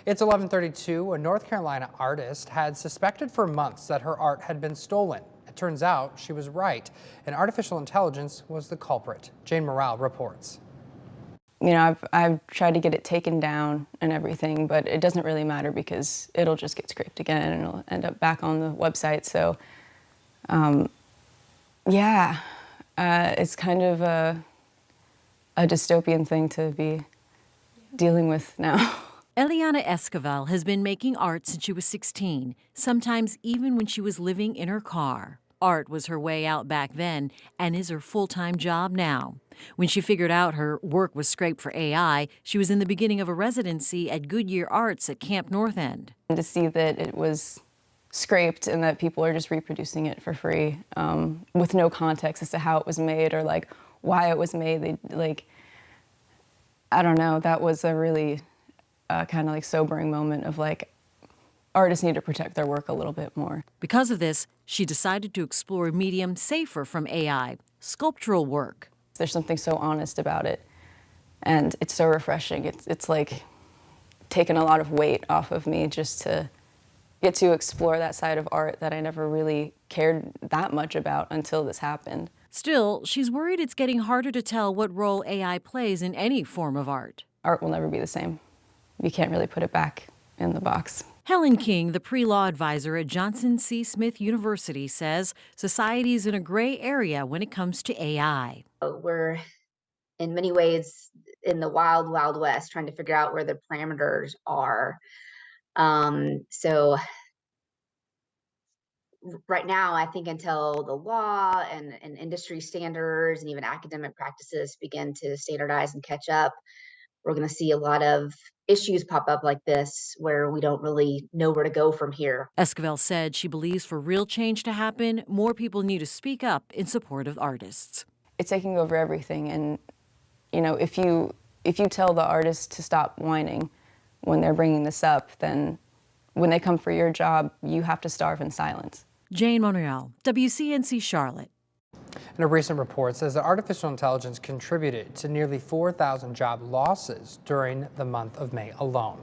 It's 11:32. A North Carolina artist had suspected for months that her art had been stolen. It turns out she was right, and artificial intelligence was the culprit. Jane Morale reports. You know, I've tried to get it taken down and everything, but it doesn't really matter because it'll just get scraped again and it'll end up back on the website. So, yeah, it's kind of a dystopian thing to be dealing with now. Eliana Esquivel has been making art since she was 16, sometimes even when she was living in her car. Art was her way out back then and is her full-time job now. When she figured out her work was scraped for AI, she was in the beginning of a residency at Goodyear Arts at Camp North End. And to see that it was scraped and that people are just reproducing it for free with no context as to how it was made or like why it was made, I don't know, that was a really kind of like sobering moment of like, artists need to protect their work a little bit more. Because of this, she decided to explore a medium safer from AI, sculptural work. There's something so honest about it, and it's so refreshing. It's like taken a lot of weight off of me just to get to explore that side of art that I never really cared that much about until this happened. Still, she's worried it's getting harder to tell what role AI plays in any form of art. Art will never be the same. You can't really put it back in the box. Helen King, the pre-law advisor at Johnson C. Smith University, says society is in a gray area when it comes to AI. We're in many ways in the wild, wild west, trying to figure out where the parameters are. So right now, I think until the law and industry standards and even academic practices begin to standardize and catch up, we're going to see a lot of issues pop up like this where we don't really know where to go from here. Esquivel said she believes for real change to happen, more people need to speak up in support of artists. It's taking over everything, and you know, if you tell the artist to stop whining when they're bringing this up, then when they come for your job, you have to starve in silence. Jane Monreal, WCNC Charlotte. And a recent report says that artificial intelligence contributed to nearly 4,000 job losses during the month of May alone.